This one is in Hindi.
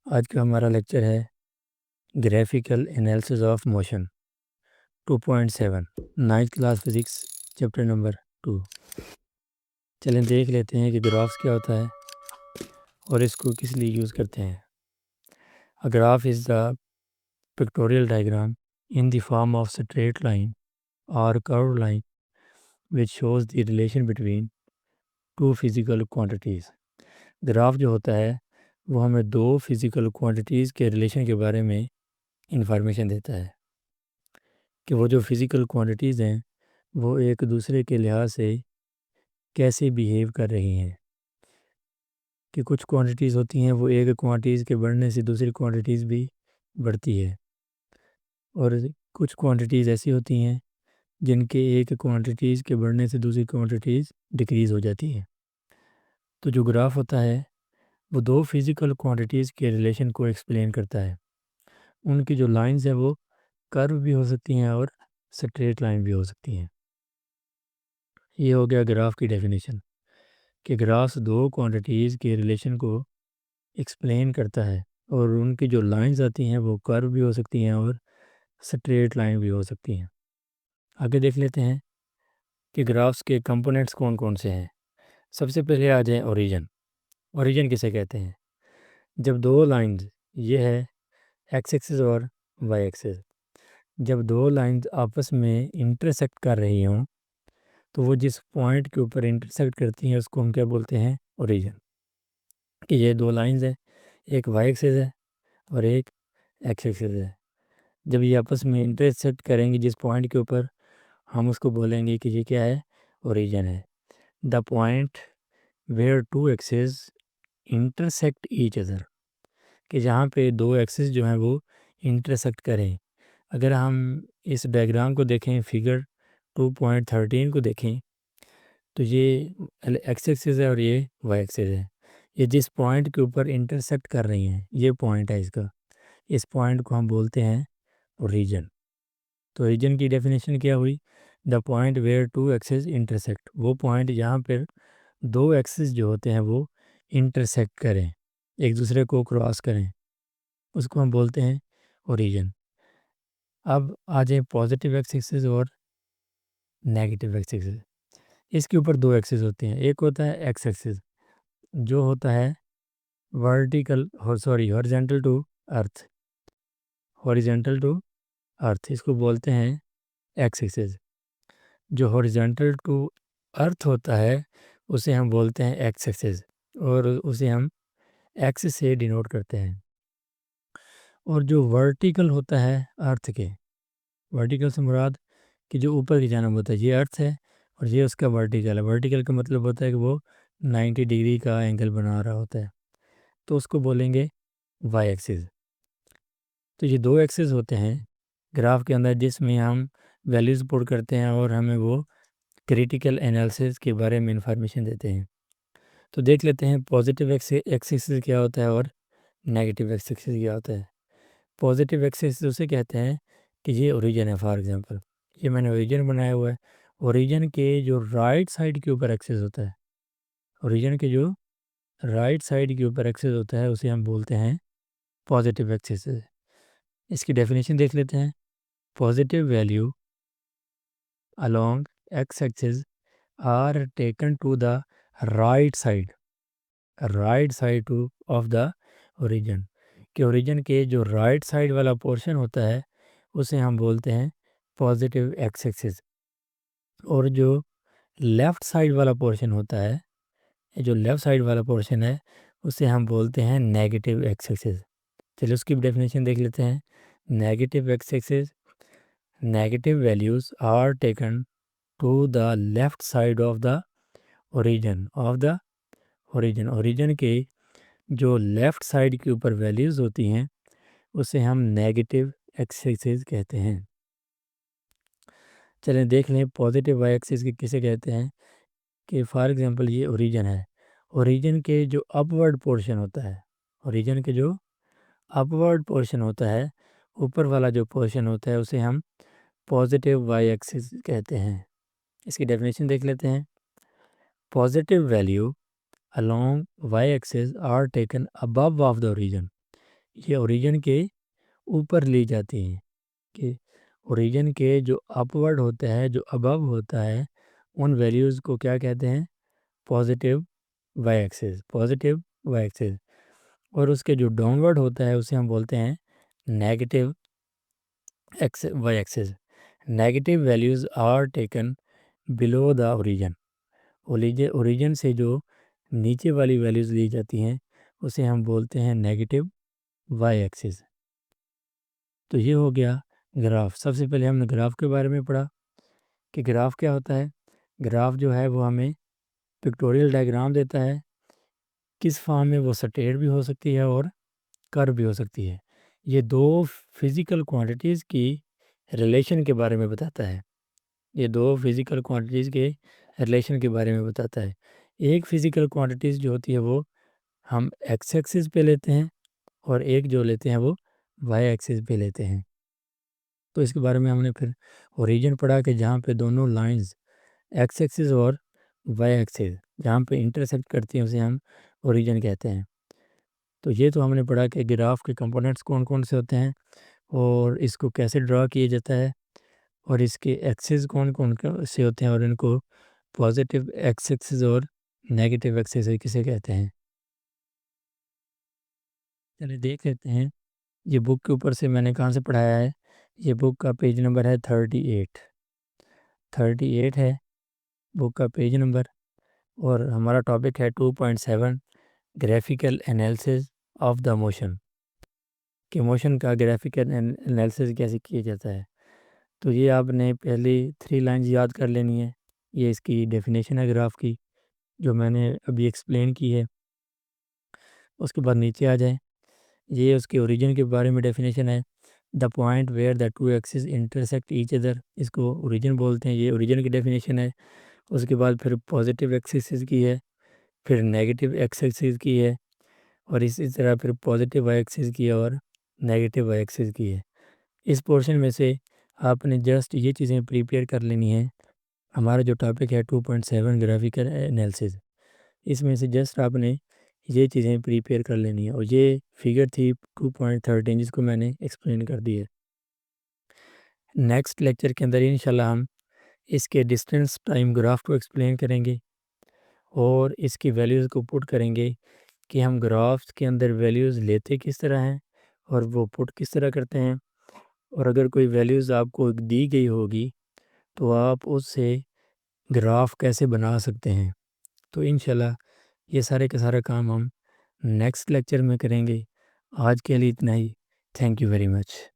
आज का हमारा लेक्चर है graphical analysis of motion 2.7 ninth class physics chapter number 2। चलें देख लेते हैं कि ग्राफ्स क्या होता है और इसको किस लिए यूज़ करते हैं। A graph is the pictorial diagram in the form of straight line और curve line which shows the relation between two physical quantities. Graph जो होता है वो हमें दो फिजिकल क्वांटिटीज़ के रिलेशन के बारे में इंफॉर्मेशन देता है कि वो जो फिज़िकल क्वांटिटीज़ हैं वो एक दूसरे के लिहाज से कैसे बिहेव कर रही हैं। कि कुछ क्वांटिटीज़ होती हैं वो एक क्वांटिटीज़ के बढ़ने से दूसरी क्वांटिटीज़ भी बढ़ती है, और कुछ क्वांटिटीज़ ऐसी होती हैं जिनके एक क्वांटिटीज़ के बढ़ने से दूसरी क्वांटिटीज़ डिक्रीज़ हो जाती है। तो जो ग्राफ होता है वो दो फिज़िकल क्वांटिटीज़ के रिलेशन को एक्सप्लेन करता है। उनकी जो लाइंस हैं वो कर्व भी हो सकती हैं और स्ट्रेट लाइन भी हो सकती हैं। ये हो गया ग्राफ की डेफिनेशन कि ग्राफ्स दो क्वांटिटीज़ के रिलेशन को एक्सप्लेन करता है, और उनकी जो लाइंस आती हैं वो कर्व भी हो सकती हैं और स्ट्रेट लाइन भी हो सकती हैं। आगे देख लेते हैं कि ग्राफ्स के कंपोनेंट्स कौन कौन से हैं। सबसे पहले आ जाए ओरिजिन। ओरिजिन किसे कहते हैं? जब दो लाइंस, ये है एक्स एक्सिस और वाई एक्सिस, जब दो लाइंस आपस में इंटरसेक्ट कर रही हों तो वो जिस पॉइंट के ऊपर इंटरसेक्ट करती हैं उसको हम क्या बोलते हैं? ओरिजिन। कि ये दो लाइंस हैं, एक वाई एक्सिस है और एक एक्स एक्सिस है। जब ये आपस में इंटरसेक्ट करेंगी जिस पॉइंट के ऊपर, हम उसको बोलेंगे कि ये क्या है? ओरिजिन है। The point where two axis intersect each other, कि जहाँ पे दो एक्सिस जो हैं वो इंटरसेक्ट करें। अगर हम इस डायग्राम को देखें, फिगर 2.13 को देखें, तो ये एक्स एक्सिस है और ये वाई एक्सिस है। ये जिस पॉइंट के ऊपर इंटरसेक्ट कर रही हैं, ये पॉइंट है इसका, इस पॉइंट को हम बोलते हैं ओरिजिन। तो ओरिजिन की डेफिनेशन क्या हुई? The point where two axis intersect, वो पॉइंट जहाँ पर दो एक्सिस जो होते हैं वो इंटरसेक्ट करें, एक दूसरे को क्रॉस करें, उसको हम बोलते हैं ओरिजिन। अब आ जाए पॉजिटिव एक्स एक्सिस और नेगेटिव एक्स एक्सिस। इसके ऊपर दो एक्सिस होते हैं, एक होता है एक्स एक्सिस जो होता है vertical horizontal to earth, horizontal to earth, इसको बोलते हैं एक्स एक्सिस। जो हॉरिजेंटल टू अर्थ होता है उसे हम बोलते हैं एक्स एक्सिस, और उसे हम एक्स से डिनोट करते हैं। और जो वर्टिकल होता है अर्थ के, वर्टिकल से मुराद कि जो ऊपर की जानब होता है, ये अर्थ है और ये उसका वर्टिकल है। वर्टिकल का मतलब होता है कि वो 90 डिग्री का एंगल बना रहा होता है, तो उसको बोलेंगे वाई एक्सिस। तो ये दो एक्सिस होते हैं ग्राफ के अंदर जिसमें हम वैल्यूज़ पुट करते हैं और हमें वो क्रिटिकल एनालिसिस के बारे में इंफॉर्मेशन देते हैं। तो देख लेते हैं पॉजिटिव एक्सिस क्या होता है और नेगेटिव एक्सिस क्या होता है। पॉजिटिव एक्सिस उसे कहते हैं कि ये ओरिजिन है। फॉर एग्जांपल ये मैंने ओरिजिन बनाया हुआ है, ओरिजिन के जो राइट साइड के ऊपर एक्सिस होता है, ओरिजिन के जो राइट साइड के ऊपर एक्सिस होता है उसे हम बोलते हैं पॉजिटिव एक्सिस। इसकी डेफिनेशन देख लेते हैं। Positive value along x axis are taken to the right side to of the origin, कि ओरिजिन के जो राइट साइड वाला पोर्शन होता है उसे हम बोलते हैं पॉजिटिव एक्स एक्सिस, और जो लेफ़्ट साइड वाला पोर्शन होता है, जो लेफ़्ट साइड वाला पोर्शन है उसे हम बोलते हैं नेगेटिव एक्स एक्सिस। चलिए उसकी डेफिनेशन देख लेते हैं। Negative X axis, negative values are taken to the left side of the origin origin के जो लेफ़्ट साइड के ऊपर वैल्यूज़ होती हैं उसे हम नेगेटिव एक्स एक्सिस कहते हैं। चलें देख लें पॉजिटिव वाई एक्सिस की किसे कहते हैं। कि फॉर एग्जांपल ये ओरिजिन है, ओरिजिन के जो अपवर्ड पोर्शन होता है, ओरिजिन के जो अपवर्ड पोर्शन होता है, ऊपर वाला जो पोर्शन होता है उसे हम पॉजिटिव वाई एक्सिस कहते हैं। इसकी डेफिनेशन देख लेते हैं। Positive value along y axis are taken above of the origin, ये ओरिजिन के ऊपर ली जाती हैं कि ओरिजिन के जो अपवर्ड होता है, जो अबव होता है, उन वैल्यूज़ को क्या कहते हैं? Positive Y axis, positive Y axis. और उसके जो डाउनवर्ड होता है उसे हम बोलते हैं negative X Y axis. Negative values are taken below the origin. Origin से जो नीचे वाली वैल्यूज़ ली जाती हैं उसे हम बोलते हैं नेगेटिव वाई एक्सिस। तो ये हो गया ग्राफ। सबसे पहले हमने ग्राफ के बारे में पढ़ा कि ग्राफ क्या होता है। ग्राफ जो है वो हमें पिक्टोरियल डायग्राम देता है। किस फॉर्म में? वो स्ट्रेट भी हो सकती है और कर्व भी हो सकती है। ये दो फिज़िकल क्वांटिटीज़ की रिलेशन के बारे में बताता है। ये दो फिज़िकल क्वांटिटीज़ के रिलेशन के बारे में बताता है। एक फिज़िकल क्वांटिटीज़ जो होती है वो हम एक्स एक्सिस पे लेते हैं और एक जो लेते हैं वो वाई एक्सिस पे लेते हैं। तो इसके बारे में हमने फिर ओरिजिन पढ़ा कि जहाँ पे दोनों लाइंस एक्स एक्सिस और वाई एक्सिस जहाँ पे इंटरसेक्ट करती हैं उसे हम ओरिजिन कहते हैं। तो ये तो हमने पढ़ा कि ग्राफ के कंपोनेंट्स कौन कौन से होते हैं और इसको कैसे ड्रा किया जाता है और इसके एक्सिस कौन कौन से होते हैं और इनको पॉजिटिव एक्स एक्सिस और नेगेटिव एक्सिस किसे कहते हैं। चलिए देख लेते हैं। ये बुक के ऊपर से मैंने कहाँ से पढ़ाया है। ये बुक का पेज नंबर है 38। 38 है बुक का पेज नंबर। और हमारा टॉपिक है 2.7 graphical analysis of the motion, कि मोशन का ग्राफिकल एनालिसिस कैसे किया जाता है। तो ये आपने पहली 3 लाइन्स याद कर लेनी है। ये इसकी डेफिनेशन है ग्राफ की जो मैंने अभी एक्सप्लेन की है। उसके बाद नीचे आ जाएं। ये उसके ओरिजिन के बारे में डेफिनेशन है। The point where the two axis intersect each other, इसको ओरिजिन बोलते हैं। ये ओरिजिन की डेफिनेशन है। उसके बाद फिर पॉजिटिव एक्सिस की है, फिर नेगेटिव एक्सिस की है और इसी तरह फिर पॉजिटिव वाई एक्सिस की है और नेगेटिव वाई एक्सिस की है। इस पोर्शन में से आपने जस्ट ये चीज़ें प्रिपेयर कर लेनी है। हमारा जो टॉपिक है 2.7 ग्राफिकल एनालिसिस, इसमें से जस्ट आपने ये चीज़ें प्रिपेयर कर लेनी है। और ये फिगर थी 2.13 जिसको मैंने एक्सप्लेन कर दी है। नेक्स्ट लेक्चर के अंदर इंशाल्लाह हम इसके डिस्टेंस टाइम ग्राफ को एक्सप्लेन करेंगे और इसकी वैल्यूज़ को पुट करेंगे कि हम ग्राफ्स के अंदर वैल्यूज़ लेते किस तरह हैं और वो पुट किस तरह करते हैं। और अगर कोई वैल्यूज़ आपको दी गई होगी तो आप उससे ग्राफ कैसे बना सकते हैं। तो इंशाल्लाह ये सारे का सारा काम हम नेक्स्ट लेक्चर में करेंगे। आज के लिए इतना ही। Thank you very much.